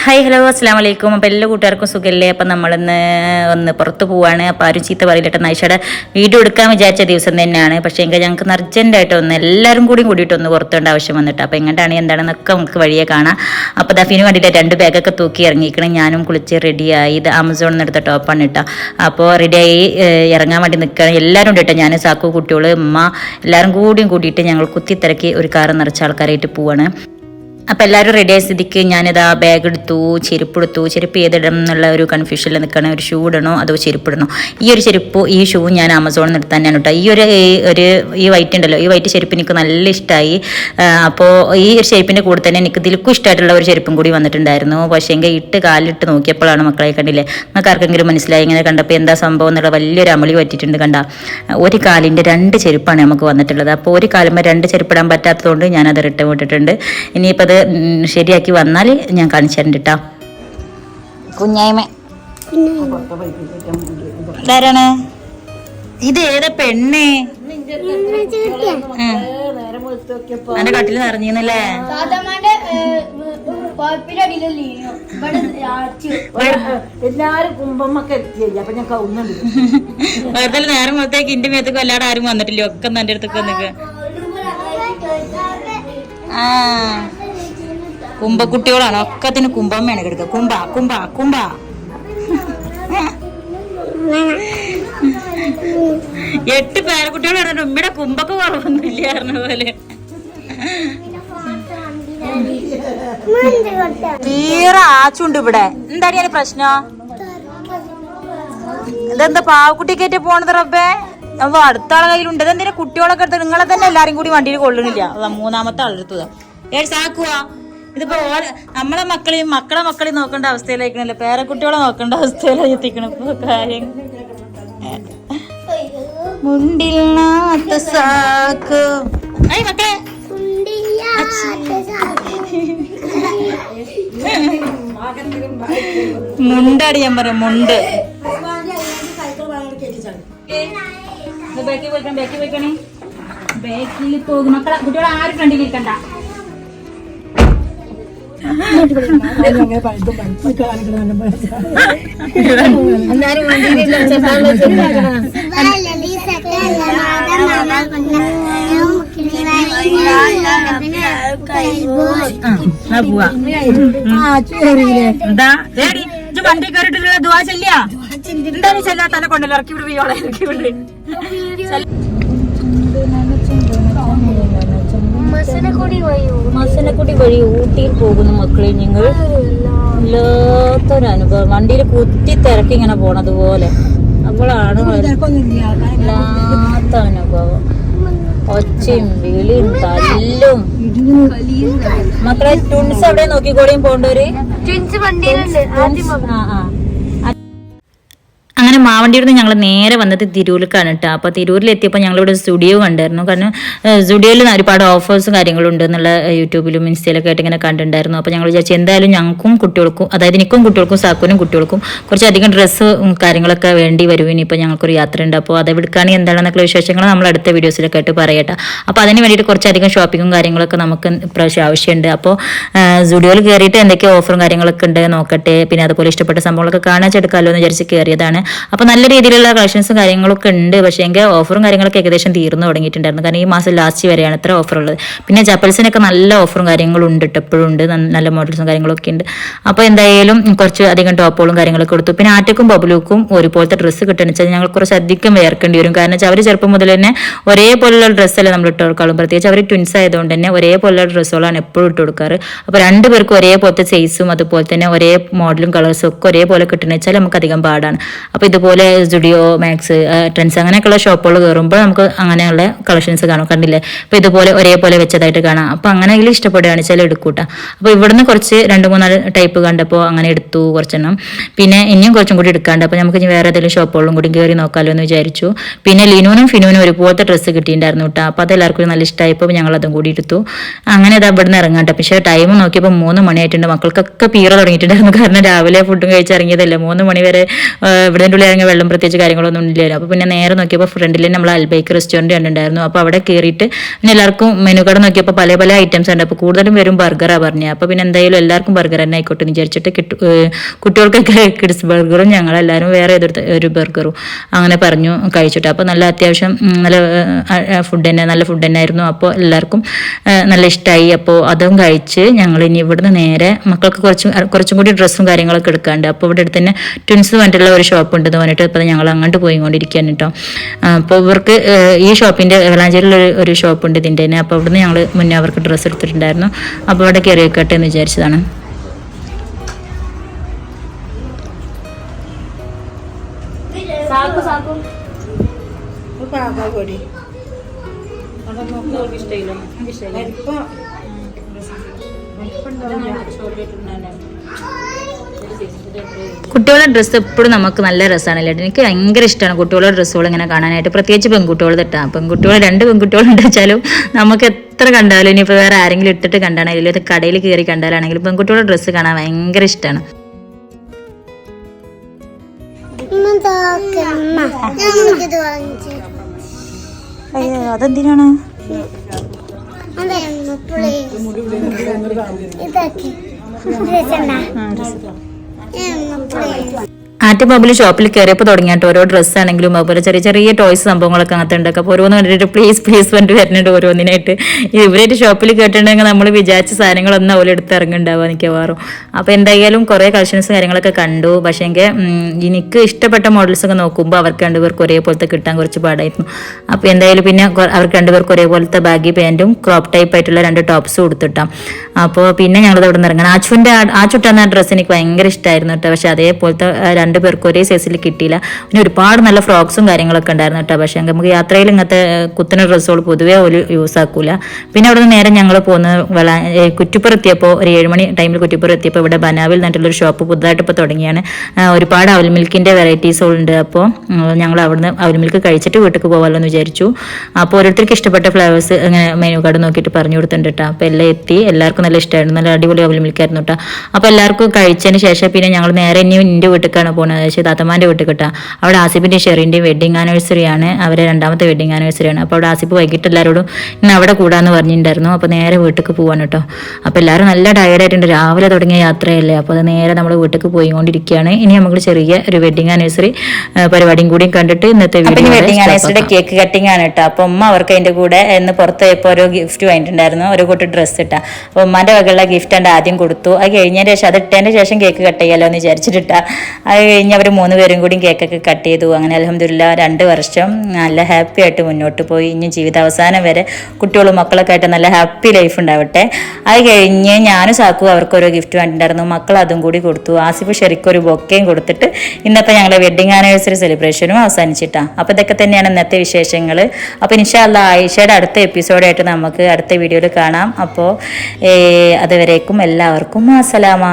Hi hello അസ്സാം വലൈക്കും. അപ്പോൾ എല്ലാ കൂട്ടുകാർക്കും സുഖമല്ലേ? അപ്പം നമ്മളിന്ന് ഒന്ന് പുറത്ത് പോവാണ്. അപ്പോൾ ആരും ചീത്ത പറയില്ലട്ടെ. നൈഷയുടെ വീഡിയോ എടുക്കാൻ വിചാരിച്ച ദിവസം തന്നെയാണ്. പക്ഷേ എങ്കിൽ ഞങ്ങൾക്ക് അർജൻറ്റായിട്ട് ഒന്ന് എല്ലാവരും കൂടിയിട്ട് ഒന്ന് പുറത്തേണ്ട ആവശ്യം വന്നിട്ട്, അപ്പോൾ എങ്ങോട്ടാണ് എന്താണെന്നൊക്കെ നമുക്ക് വഴിയെ കാണാം. അപ്പോൾ ദഫിന് വേണ്ടിയിട്ട് 2 ബാഗൊക്കെ തൂക്കി ഇറങ്ങിക്കണം. ഞാനും കുളിച്ച് റെഡിയായി. ഇത് ആമസോണിൽ നിന്ന് എടുത്ത ടോപ്പാണ് കേട്ടോ. അപ്പോൾ റെഡിയായി ഇറങ്ങാൻ വേണ്ടി നിൽക്കുകയാണ്. എല്ലാവരും ഉണ്ട് കേട്ടോ. ഞാൻ സാക്കു, കുട്ടികൾ, ഉമ്മ എല്ലാവരും കൂടിയിട്ട് ഞങ്ങൾ കുത്തിത്തിരക്കി ഒരു കാറ് നിറച്ച ആൾക്കാരായിട്ട് പോവാണ്. അപ്പോൾ എല്ലാവരും റെഡി ആയ സ്ഥിതിക്ക് ഞാനിതാ ബാഗ് എടുത്തു, ചെരുപ്പ് ഏതിടണം എന്നുള്ള ഒരു കൺഫ്യൂഷനിൽ നിൽക്കണം. ഒരു ഷൂ ഇടണോ അതോ ചെരുപ്പ് ഇടണോ? ഈ ഷൂ ഞാൻ ആമസോണിൽ നിന്ന് എടുത്താൽ തന്നെയാണ് കേട്ടോ. ഈ വൈറ്റ് ഉണ്ടല്ലോ, ഈ വൈറ്റ് ചെരുപ്പ് എനിക്ക് നല്ല ഇഷ്ടമായി. അപ്പോൾ ഈ ഒരു ചെരുപ്പിൻ്റെ കൂടെ തന്നെ എനിക്ക് ഇതിൽക്കും ഇഷ്ടമായിട്ടുള്ള ഒരു ചെരുപ്പും കൂടി വന്നിട്ടുണ്ടായിരുന്നു. പക്ഷേ എങ്കിൽ കാലിട്ട് നോക്കിയപ്പോഴാണ് മക്കളെ കണ്ടില്ലേ, നിങ്ങൾക്ക് ആർക്കെങ്കിലും മനസ്സിലായി? ഇങ്ങനെ കണ്ടപ്പോൾ എന്താ സംഭവം എന്നുള്ള വലിയൊരു അമളി പറ്റിയിട്ടുണ്ട്. കണ്ട, ഒരു കാലിൻ്റെ 2 ചെരുപ്പാണ് നമുക്ക് വന്നിട്ടുള്ളത്. അപ്പോൾ ഒരു കാലുമ്പോൾ 2 ചെരുപ്പിടാൻ പറ്റാത്തതുകൊണ്ട് ഞാനത് റിട്ടേൺ വിട്ടിട്ടുണ്ട്. ഇനിയിപ്പോൾ ശരിയാക്കി വന്നാൽ ഞാൻ കാണിച്ചു തരണ്ട കേട്ടോ. കുഞ്ഞായ്മ ാരാണ് ഇത്? ഏതാ പെണ്ണേ? എന്റെ കട്ടില് നിറഞ്ഞിരുന്നല്ലേ? എല്ലാരും കുമ്പമ്മൊക്കെ എത്തിയല്ലേ, അപ്പൊ ഞാൻ കൗന്നുണ്ട്. വെറുതെ നേരം മുഖത്തേക്ക് ഇന്റെ മേത്തേക്ക് വല്ലാതെ ആരും വന്നിട്ടില്ല. ഒക്കെ എന്റെ അടുത്തൊക്കെ വന്നിട്ട് കുമ്പക്കുട്ടികളാണ്. ഒക്കത്തിന് കുമ്പമ്മയാണ് കിടക്കുക. കുമ്പ 8 പേരക്കുട്ടികൾ പറഞ്ഞിട്ട് ഉമ്മയുടെ കുമ്പൊക്കെ കുറവൊന്നുമില്ല പറഞ്ഞ പോലെ. തീരെ ആച്ചുണ്ട് ഇവിടെ. എന്താണ് ഞാൻ പ്രശ്നം? ഇതെന്താ പാവക്കുട്ടിക്കേറ്റ് പോണത് റബ്ബേ? അപ്പൊ അടുത്ത ആളെ കയ്യിലുണ്ട്. ഇതെന്തിനാ കുട്ടികളൊക്കെ എടുത്ത് നിങ്ങളെ തന്നെ എല്ലാരും കൂടി വണ്ടിയിൽ കൊള്ളുന്നില്ല. 3-ാമത്തെ ആളെടുത്തതാ. സാക്കുവാ ഇതിപ്പോ മക്കളെ മക്കളെയും നോക്കേണ്ട അവസ്ഥയിലായിരിക്കണല്ലോ, പേരക്കുട്ടികളെ നോക്കേണ്ട അവസ്ഥയിലായി എത്തിക്കണം ഇപ്പൊ കാര്യം. മുണ്ടില്ലാത്ത സാക്ക് മക്കളെ മുണ്ടടി ഞാൻ പറയാം, മുണ്ട്. ബാക്കിൽ പോകും മക്കളെ. കുട്ടികളെ ആരും ഫ്രണ്ടിൽ ഇരിക്കണ്ട. വണ്ടി കയറിട്ടുള്ള ദുആ ചെല്ലിയാ എന്താണ് ചെല്ലാത്തന്നെ കൊണ്ടല്ലോ. ഇറക്കി വിട്. മസനക്കുടി വഴി ഊട്ടിയിൽ പോകുന്ന മക്കളെ, നിങ്ങൾ വല്ലാത്തൊരനുഭവം. വണ്ടിയിൽ കുത്തി തിരക്കി ഇങ്ങനെ പോണതുപോലെ. അപ്പോഴാണ് വല്ലാത്ത അനുഭവം. ഒച്ചയും വിളിയും തല്ലും. മക്കളെ ട്വിൻസ് എവിടെ നോക്കിക്കോളിയും പോണ്ടവര്. അങ്ങനെ മാവണ്ടിയിൽ നിന്ന് ഞങ്ങൾ നേരെ വന്നത് തിരൂരിലേക്കാണ് കേട്ടോ. അപ്പോൾ തിരൂരിലെത്തിയപ്പോൾ ഞങ്ങളിവിടെ സ്റ്റുഡിയോ കണ്ടായിരുന്നു. കാരണം സ്റ്റുഡിയോയിൽ ഒരുപാട് ഓഫേഴ്സും കാര്യങ്ങളുണ്ട് എന്നുള്ള യൂട്യൂബിലും ഇൻസ്റ്റയിലൊക്കെ ആയിട്ട് ഇങ്ങനെ കണ്ടിട്ടുണ്ടായിരുന്നു. അപ്പോൾ ഞങ്ങൾ വിചാരിച്ചു എന്തായാലും ഞങ്ങൾക്കും കുട്ടികൾക്കും, അതായത് എനിക്കും കുട്ടികൾക്കും സാക്കുനും കുട്ടികൾക്കും കുറച്ചധികം ഡ്രസ്സ് കാര്യങ്ങളൊക്കെ വേണ്ടി വരും. ഇനിയിപ്പോൾ ഞങ്ങൾക്കൊരു യാത്രയുണ്ട്. അപ്പോൾ അത് എടുക്കുകയാണെങ്കിൽ എന്താണെന്നൊക്കെ വിശേഷങ്ങൾ നമ്മൾ അടുത്ത വീഡിയോസിലൊക്കെ ആയിട്ട് പറയട്ടെ. അപ്പോൾ അതിന് വേണ്ടിയിട്ട് കുറച്ചധികം ഷോപ്പിങ്ങും കാര്യങ്ങളൊക്കെ നമുക്ക് ഇപ്രാവശ്യം ആവശ്യമുണ്ട്. അപ്പോൾ സ്റ്റുഡിയോയിൽ കയറിയിട്ട് എന്തൊക്കെ ഓഫറും കാര്യങ്ങളൊക്കെ ഉണ്ട് നോക്കട്ടെ. പിന്നെ അതുപോലെ ഇഷ്ടപ്പെട്ട സംഭവങ്ങളൊക്കെ കാണാച്ചെടുക്കാമല്ലോ എന്ന് വിചാരിച്ച് കയറിയതാണ്. അപ്പോൾ നല്ല രീതിയിലുള്ള കളക്ഷൻസും കാര്യങ്ങളൊക്കെ ഉണ്ട്. പക്ഷേ എങ്കിൽ ഓഫറും കാര്യങ്ങളൊക്കെ ഏകദേശം തീർന്നു തുടങ്ങിയിട്ടുണ്ടായിരുന്നു. കാരണം ഈ മാസം ലാസ്റ്റ് വരെയാണ് ഇത്ര ഓഫർ ഉള്ളത്. പിന്നെ ചപ്പൽസിനൊക്കെ നല്ല ഓഫറും കാര്യങ്ങളും ഉണ്ട് കേട്ടോ. എപ്പോഴും ഉണ്ട്, നല്ല മോഡൽസും കാര്യങ്ങളൊക്കെ ഉണ്ട്. അപ്പോൾ എന്തായാലും കുറച്ച് അധികം ടോപ്പുകളും കാര്യങ്ങളൊക്കെ കൊടുത്തു. പിന്നെ ആറ്റക്കും ബബുലൂക്കും ഒരുപോലത്തെ ഡ്രസ്സ് കിട്ടുകയെന്ന് വെച്ചാൽ ഞങ്ങൾ കുറച്ച് അധികം വേർക്കേണ്ടി വരും. കാരണം വെച്ചാൽ അവർ ചെറുപ്പം മുതൽ തന്നെ ഒരേപോലുള്ള ഡ്രസ്സല്ലേ നമ്മൾ ഇട്ട് കൊടുക്കാറും. പ്രത്യേകിച്ച് അവർ ട്വിൻസ് ആയതുകൊണ്ട് തന്നെ ഒരേപോലുള്ള ഡ്രസ്സുകളാണ് എപ്പോഴും ഇട്ട് കൊടുക്കാറ്. അപ്പോൾ 2 പേർക്കും ഒരേപോലത്തെ സൈസും അതുപോലെ തന്നെ ഒരേ മോഡലും കളേഴ്സും ഒക്കെ ഒരേപോലെ കിട്ടണമെന്ന് വെച്ചാൽ നമുക്ക് അധികം പാടാണ്. അപ്പോൾ ഇതുപോലെ സ്റ്റുഡിയോ, മാക്സ്, ട്രെൻഡ്സ് അങ്ങനെയൊക്കെയുള്ള ഷോപ്പുകൾ കയറുമ്പോൾ നമുക്ക് അങ്ങനെയുള്ള കളക്ഷൻസ് കാണും. കണ്ടില്ലേ? അപ്പോൾ ഇതുപോലെ ഒരേപോലെ വെച്ചതായിട്ട് കാണാം. അപ്പോൾ അങ്ങനെയെങ്കിലും ഇഷ്ടപ്പെടുകയാണ് വെച്ചാൽ എടുക്കൂട്ടാ. അപ്പോൾ ഇവിടുന്ന് കുറച്ച് 2-3 ടൈപ്പ് കണ്ടപ്പോൾ അങ്ങനെ എടുത്തു കുറച്ചെണ്ണം. പിന്നെ ഇനിയും കുറച്ചും കൂടി എടുക്കാണ്ട്. അപ്പോൾ നമുക്ക് ഇനി വേറെ ഏതെങ്കിലും ഷോപ്പുകളിലും കൂടി കയറി നോക്കാമല്ലോ എന്ന് വിചാരിച്ചു. പിന്നെ ലിനുവിനും ഫിനുവിനും ഒരുപോലത്തെ ഡ്രസ്സ് കിട്ടിയിട്ടുണ്ടായിരുന്നു കേട്ടോ. അപ്പോൾ അത് എല്ലാവർക്കും നല്ല ഇഷ്ടമായപ്പോൾ ഞങ്ങൾ അതും കൂടി എടുത്തു. അങ്ങനെ ഇത് ഇവിടുന്ന് ഇറങ്ങാട്ടെ. പക്ഷേ ടൈം നോക്കിയപ്പോൾ 3 മണിയായിട്ടുണ്ട്. മക്കൾക്കൊക്കെ പീറ തുടങ്ങിയിട്ടുണ്ടായിരുന്നു. കാരണം രാവിലെ ഫുഡും കഴിച്ചിറങ്ങിയതല്ലേ. 3 മണി വരെ ഇവിടെ ഇറങ്ങിയ വെള്ളം പ്രത്യേകിച്ച് കാര്യങ്ങളൊന്നും ഇല്ലല്ലോ. അപ്പോൾ പിന്നെ നേരെ നോക്കിയപ്പോൾ ഫ്രണ്ടിൽ നമ്മൾ അൽബൈക്ക് റെസ്റ്റോറൻറ്റ് കണ്ടിട്ടുണ്ടായിരുന്നു. അപ്പോൾ അവിടെ കയറിയിട്ട് പിന്നെ എല്ലാവർക്കും മെനു കാർഡ് നോക്കിയപ്പോൾ പല പല ഐറ്റംസ് ഉണ്ട്. അപ്പോൾ കൂടുതലും വരും ബർഗറാണ് പറഞ്ഞത്. അപ്പോൾ പിന്നെ എന്തായാലും എല്ലാവർക്കും ബർഗർ തന്നെ ആയിക്കോട്ടെ എന്ന് വിചാരിച്ചിട്ട് കുട്ടികൾക്കൊക്കെ കിഡ്സ് ബർഗറും ഞങ്ങളെല്ലാവരും വേറെ ഒരു ബർഗറും അങ്ങനെ പറഞ്ഞു കഴിച്ചിട്ട്. അപ്പോൾ നല്ല അത്യാവശ്യം നല്ല നല്ല ഫുഡ് തന്നെ ആയിരുന്നു. അപ്പോൾ എല്ലാവർക്കും നല്ല ഇഷ്ടമായി. അപ്പോൾ അതും കഴിച്ച് ഞങ്ങൾ ഇനി ഇവിടുന്ന് നേരെ മക്കൾക്ക് കുറച്ചും കൂടി ഡ്രസ്സും കാര്യങ്ങളൊക്കെ എടുക്കാണ്ട്. അപ്പോൾ ഇവിടെ അടുത്ത് തന്നെ ട്വിൻസ് പറഞ്ഞിട്ടുള്ള ഒരു ഷോപ്പ് ഉണ്ടെന്ന് പറഞ്ഞിട്ട് ഇപ്പോൾ ഞങ്ങൾ അങ്ങോട്ട് പോയിക്കൊണ്ടിരിക്കുകയാണ് കേട്ടോ. അപ്പോൾ ഇവർക്ക് ഈ ഷോപ്പിൻ്റെ വളാഞ്ചേരിയിൽ ഒരു ഷോപ്പ് ഉണ്ട് ഇതിൻ്റെ തന്നെ. അപ്പോൾ ഇവിടുന്ന് ഞങ്ങൾ മുന്നേ അവർക്ക് ഡ്രസ്സ് എടുത്തിട്ടുണ്ടായിരുന്നു. അപ്പോൾ അവിടെ കയറി വെക്കട്ടെ എന്ന് വിചാരിച്ചതാണ്. കുട്ടികളുടെ ഡ്രസ്സ് എപ്പോഴും നമുക്ക് നല്ല രസമാണല്ലേ. എനിക്ക് ഭയങ്കര ഇഷ്ടമാണ് കുട്ടികളുടെ ഡ്രസ്സുകൾ ഇങ്ങനെ കാണാനായിട്ട്, പ്രത്യേകിച്ച് പെൺകുട്ടികൾ ഇട്ടാ. പെൺകുട്ടികൾ 2 പെൺകുട്ടികൾ ഉണ്ടെച്ചാലും നമുക്ക് എത്ര കണ്ടാലും ഇനിയിപ്പോൾ വേറെ ആരെങ്കിലും ഇട്ടിട്ട് കണ്ടാണെങ്കിലും ഇത് കടയിൽ കയറി കണ്ടാലാണെങ്കിലും പെൺകുട്ടികളുടെ ഡ്രസ്സ് കാണാൻ ഭയങ്കര ഇഷ്ടമാണ്. അതെന്തിനാണ്? ആറ്റുപബ്ബിൽ ഷോപ്പിൽ കയറിയപ്പോൾ തുടങ്ങിയിട്ട് ഓരോ ഡ്രസ്സ് ആണെങ്കിലും അതുപോലെ ചെറിയ ചെറിയ ടോയ്സ് സംഭവങ്ങളൊക്കെ അങ്ങനത്തെ ഉണ്ട്. അപ്പോൾ ഓരോന്ന് കണ്ടിട്ട് പ്ലീസ് പറഞ്ഞിട്ട് വരുന്നുണ്ട് ഓരോന്നിനായിട്ട്. ഇവരായിട്ട് ഷോപ്പിൽ കേട്ടിട്ടുണ്ടെങ്കിൽ നമ്മൾ വിചാരിച്ച സാധനങ്ങളൊന്നും അതുപോലെ എടുത്ത് ഇറങ്ങുന്നുണ്ടാവുക മിക്കവാറും. അപ്പോൾ എന്തായാലും കുറേ കളക്ഷൻസ് കാര്യങ്ങളൊക്കെ കണ്ടു. പക്ഷേ എനിക്ക് ഇഷ്ടപ്പെട്ട മോഡൽസൊക്കെ നോക്കുമ്പോൾ അവർക്ക് 2 പേർക്ക് ഒരേപോലത്തെ കിട്ടാൻ കുറച്ച് പാടായിരുന്നു. അപ്പോൾ എന്തായാലും പിന്നെ അവർക്ക് 2 പേർക്ക് ഒരേപോലത്തെ ബാഗി പാൻറ്റും ക്രോപ്പ് ടൈപ്പ് ആയിട്ടുള്ള 2 ടോപ്സും കൊടുത്തിട്ടാം. അപ്പോൾ പിന്നെ ഞങ്ങളത് അവിടെ നിന്ന് ഇറങ്ങണം. ആച്ചുട്ടാന്ന ഡ്രസ്സ് എനിക്ക് ഭയങ്കര ഇഷ്ടമായിരുന്നു കേട്ടോ. പക്ഷേ അതേപോലത്തെ 2 പേർക്ക് ഒരേ സൈസിൽ കിട്ടിയില്ല. പിന്നെ ഒരുപാട് നല്ല ഫ്രോക്സും കാര്യങ്ങളൊക്കെ ഉണ്ടായിരുന്നു കേട്ടോ. പക്ഷേ നമുക്ക് യാത്രയിൽ ഇങ്ങനത്തെ കുത്തുന്ന ഡ്രസ്സുകൾ പൊതുവേ ഒരു യൂസ് ആക്കൂല. പിന്നെ അവിടെ നിന്ന് നേരെ ഞങ്ങൾ പോകുന്നത് കുറ്റിപ്പുറം എത്തിയപ്പോൾ ഒരു 7 മണി ടൈമിൽ കുറ്റിപ്പുറം എത്തിയപ്പോൾ ഇവിടെ ബനാവിൽ നിന്നിട്ടുള്ളൊരു ഷോപ്പ് പുതുതായിട്ട് ഇപ്പോൾ തുടങ്ങിയാണ്. ഒരുപാട് അവൽ മിൽക്കിൻ്റെ വെറൈറ്റീസുകളുണ്ട്. അപ്പോൾ ഞങ്ങൾ അവിടുന്ന് അവൽ മിൽക്ക് കഴിച്ചിട്ട് വീട്ടിൽ പോകാമല്ലോ എന്ന് വിചാരിച്ചു. അപ്പോൾ ഓരോരുത്തർക്ക് ഇഷ്ടപ്പെട്ട ഫ്ലേവേഴ്സ് ഇങ്ങനെ മെനു കാർഡ് നോക്കിയിട്ട് പറഞ്ഞു കൊടുത്തിട്ടുണ്ട് കേട്ടോ. അപ്പോൾ എല്ലാം എത്തി. എല്ലാവർക്കും നല്ല ഇഷ്ടമായിരുന്നു. നല്ല അടിപൊളി അവൽ മിൽക്കായിരുന്നു കേട്ടോ. അപ്പോൾ എല്ലാവർക്കും കഴിച്ചതിന് ശേഷം പിന്നെ ഞങ്ങൾ നേരെ ഇനി എൻ്റെ വീട്ടിലേക്കാണ് പോകുന്നത്. താത്തമാൻ്റെ വീട്ടിൽ കിട്ടാം. അവിടെ ആസിഫിൻ്റെ ഷെറിൻ്റെയും വെഡിങ് ആനിവേഴ്സറി ആണ്. അവരെ 2ാമത്തെ വെഡിങ് ആനിവേഴ്സറി ആണ്. അപ്പോൾ അവിടെ ആസിഫ് വൈകിട്ട് എല്ലാവരോടും ഇന്ന് അവിടെ കൂടാന്ന് പറഞ്ഞിട്ടുണ്ടായിരുന്നു. അപ്പോൾ നേരെ വീട്ടിലേക്ക് പോവാണ് കേട്ടോ. അപ്പോൾ എല്ലാവരും നല്ല ടയർഡായിട്ടുണ്ട്. രാവിലെ തുടങ്ങിയ യാത്രയല്ലേ. അപ്പോൾ അത് നേരെ നമ്മൾ വീട്ടിലേക്ക് പോയിക്കൊണ്ടിരിക്കുകയാണ്. ഇനി നമുക്ക് ചെറിയ ഒരു വെഡിങ് ആനിവേഴ്സറി പരിപാടിയും കൂടിയും കണ്ടിട്ട് ഇന്നത്തെ വെഡിങ് ആനിവേഴ്സറിയുടെ കേക്ക് കട്ടിങ് ആണ് കേട്ടോ. അപ്പോൾ ഉമ്മ അവർക്ക് അതിൻ്റെ കൂടെ ഇന്ന് പുറത്ത് പോയപ്പോൾ ഒരു ഗിഫ്റ്റ് വാങ്ങിയിട്ടുണ്ടായിരുന്നു. ഒരു കൂട്ടി ഡ്രസ്സ് ഇട്ടാ. അപ്പോൾ ഉമ്മാൻ്റെ വകയുള്ള ഗിഫ്റ്റ് ഉണ്ട് ആദ്യം കൊടുത്തു. അത് കഴിഞ്ഞതിന് ശേഷം അത് ഇട്ടതിൻ്റെ ശേഷം കേക്ക് കട്ട് ചെയ്യാമല്ലോ എന്ന് വിചാരിച്ചിട്ടാ. അത് കഴിഞ്ഞ് അവർ 3 പേരും കൂടി കേക്കൊക്കെ കട്ട് ചെയ്തു. അങ്ങനെ അൽഹംദുലില്ലാ 2 വർഷം നല്ല ഹാപ്പി ആയിട്ട് മുന്നോട്ട് പോയി. ഇനി ജീവിതാവസാനം വരെ കുട്ടികളും മക്കളൊക്കെ ആയിട്ട് നല്ല ഹാപ്പി ലൈഫ് ഉണ്ടാവട്ടെ. അത് കഴിഞ്ഞ് ഞാനും സാക്കു അവർക്ക് ഓരോ ഗിഫ്റ്റ് വേണ്ടിയിട്ടുണ്ടായിരുന്നു. മക്കൾ അതും കൂടി കൊടുത്തു. ആസിഫ് ശരിക്കും ഒരു ബൊക്കയും കൊടുത്തിട്ട് ഇന്നത്തെ ഞങ്ങളുടെ വെഡിങ് ആനിവേഴ്സറി സെലിബ്രേഷനും അവസാനിച്ചിട്ടാണ്. അപ്പോൾ ഇതൊക്കെ തന്നെയാണ് ഇന്നത്തെ വിശേഷങ്ങൾ. അപ്പോൾ ഇൻഷാ അല്ലാഹ് ആയിഷയുടെ അടുത്ത എപ്പിസോഡായിട്ട് നമുക്ക് അടുത്ത വീഡിയോയിൽ കാണാം. അപ്പോൾ അതുവരേക്കും എല്ലാവർക്കും അസ്സലാമ.